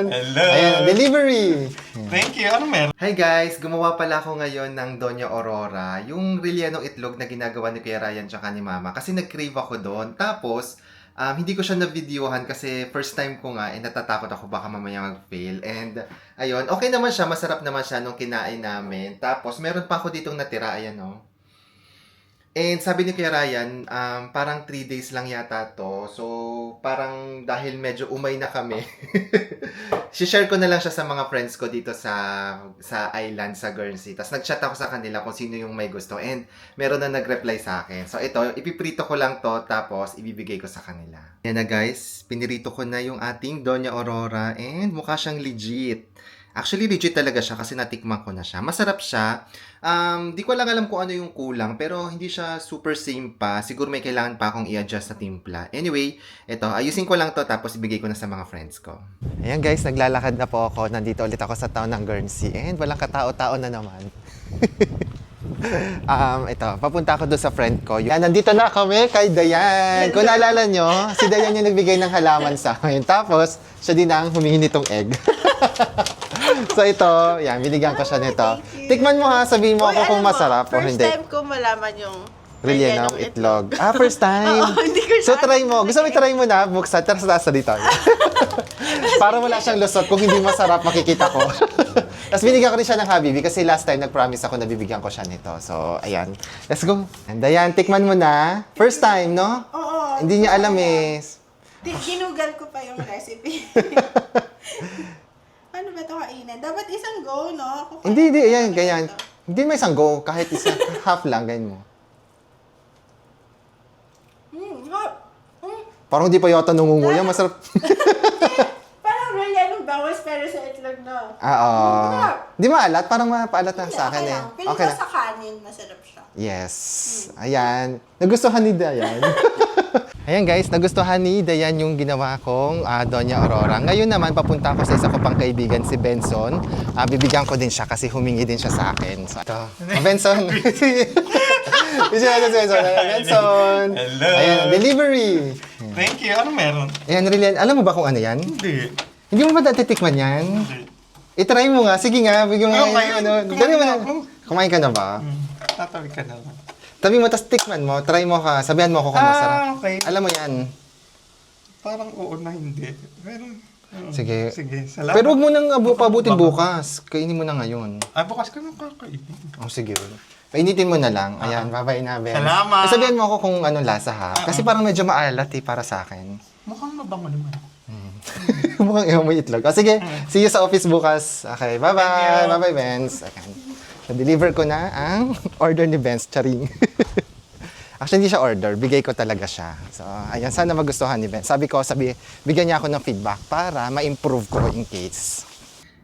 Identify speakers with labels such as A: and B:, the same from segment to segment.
A: Hello!
B: Ayan, delivery!
A: Thank you. Ano meron?
B: Hi guys! Gumawa pala ako ngayon ng Doña Aurora, yung rellenong itlog na ginagawa ni Kuya Ryan tsaka ni Mama. Kasi nag-crave ako doon. Tapos, hindi ko siya na-videohan kasi first time ko nga, natatakot ako baka mamaya mag-fail. And, ayun, okay naman siya, masarap naman siya nung kinain namin. Tapos, meron pa ako ditong natira, ayan o. And sabi ni Kuya Ryan, parang 3 days lang yata to. So, parang dahil medyo umay na kami, share ko na lang siya sa mga friends ko dito sa island, sa Guernsey. Tapos nag-chat ako sa kanila kung sino yung may gusto. And meron na nag-reply sa akin. So, ito, ipiprito ko lang to, tapos ibibigay ko sa kanila. Yan na guys, pinirito ko na yung ating Doña Aurora. And mukha siyang legit. Actually, legit talaga siya kasi natikman ko na siya. Masarap siya. Di ko lang alam kung ano yung kulang, pero hindi siya super same pa. Siguro may kailangan pa akong i-adjust sa timpla. Anyway, ito, ayusin ko lang to tapos ibigay ko na sa mga friends ko. Ayan guys, naglalakad na po ako. Nandito ulit ako sa town ng Guernsey. And walang katao-tao na naman. Ito, papunta ako doon sa friend ko. Yan, nandito na kami kay Dayan. Kung naalala nyo, si Dayan yung nagbigay ng halaman sa akin. Tapos, siya din ang humingi nitong egg. So ito, yan, binigyan ko siya nito. Tikman mo ha, sabihin mo ako kung masarap o hindi.
C: First time ko malaman yung
B: rellenong itlog. First time.
C: Oo, hindi ko
B: So try mo. Gusto mo i-try mo na, buksan, tara sa dito. Para wala siyang lusot. Kung hindi masarap, makikita ko. Tapos binigyan ko rin siya ng Habibi kasi last time nag-promise ako na bibigyan ko siya nito. So, ayan. Let's go. And ayan, tikman mo na. First time, no?
C: Oo.
B: Hindi niya alam eh.
C: Ginugal ko pa yung recipe. Paano ba ito kainin? Dapat isang go, no?
B: Hindi. Ayan, ganyan. Hindi may isang go. Kahit isa, half lang, ganyan mo. Parang hindi pa yata nangunguya. Masarap.
C: Parang rellenong bawas pero sa itlog, no?
B: Di maalat? Parang mapaalat na sa akin eh.
C: Piling
B: Okay
C: ko
B: na.
C: sa kanin, masarap siya.
B: Yes. Ayan. Nagustuhan ni Dayan. Ayan guys, nagustuhan ni Dayan yung ginawa kong Doña Aurora. Ngayon naman, papunta ako sa isa ko pang kaibigan, si Benson. Bibigyan ko din siya kasi humingi din siya sa akin. So, ito. Benson. Benson.
A: Hello.
B: Ayan, delivery.
A: Thank you. Ano meron?
B: Ayan, Rillian, alam mo ba kung ano yan?
A: Hindi.
B: Hindi mo ba natitikman yan?
A: Hindi.
B: I-try mo nga. Sige nga. Bigyan mo nga
A: Okay.
B: yung ano.
A: Kumain
B: Dali mo
A: na
B: na.
A: ako.
B: Kumain ka na ba?
A: Tatawid ka na lang.
B: Tabi mo, tas tikman mo. Try mo ka. Sabihan mo ako kung masarap.
A: Okay.
B: Alam mo yan.
A: Parang oo na hindi. Pero,
B: Sige.
A: Sige, salamat.
B: Pero huwag mo nang pabutin bukas. Kainin mo na ngayon.
A: Bukas ka nang kakainin.
B: Oh, sige. Painitin mo na lang. Ayan, bye-bye na, Ben.
A: Salamat.
B: Sabihan mo ako kung anong lasa ha. Kasi parang medyo maalat eh para sa akin.
A: Mukhang mabango naman.
B: Mukhang ihaw mo itlog. Sige, see you sa office bukas. Okay, bye-bye.
A: Thank you.
B: Bye-bye, Benz. Okay. Na-deliver ko na ang order ni Benz. Charing. Actually, hindi siya order. Bigay ko talaga siya. So, ayan. Sana magustuhan ni Benz. Bigyan niya ako ng feedback para ma-improve ko in case.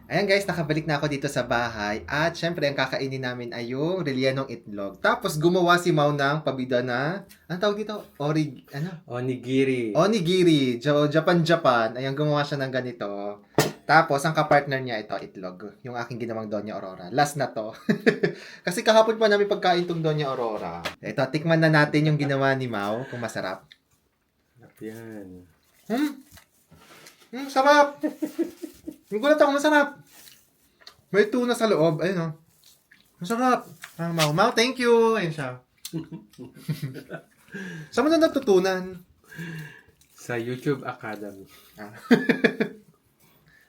B: Ayan guys, nakabalik na ako dito sa bahay. At syempre, ang kakainin namin ay yung rellenong itlog. Tapos, gumawa si Mau ng pabida na, ano tawag dito?
D: Onigiri.
B: Onigiri. Japan. Ayan, gumawa siya ng ganito. Tapos, ang kapartner niya ito, itlog. Yung aking ginawang Doña Aurora. Last na to. Kasi kahapon pa namin pagkain tong Doña Aurora. Ito, tikman na natin yung ginawa ni Mau, kung masarap.
D: Yan.
B: Sarap! Nagulat ako, masarap. May tuna sa loob. Ayun, oh. Masarap. Mau, thank you. Ayun siya. Saan mo na natutunan?
D: Sa YouTube Academy.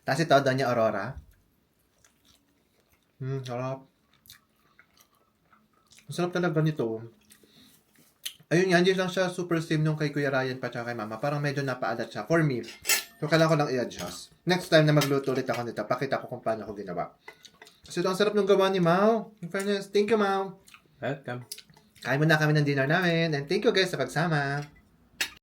B: Tapos ito, Doña Aurora. Sarap. Masarap talaga nito. Ayun nga, hindi lang siya super same nung kay Kuya Ryan pa tsaka kay Mama. Parang medyo napaalat siya. For me. So, kailangan ko lang i-adjust. Next time na magluto ulit ako nito, pakita ko kung paano ako ginawa. Kasi ito, ang sarap ng gawa ni Mau. In fairness, thank you, Mau.
D: Welcome.
B: Kain muna kami ng dinner namin. And thank you guys sa pagsama.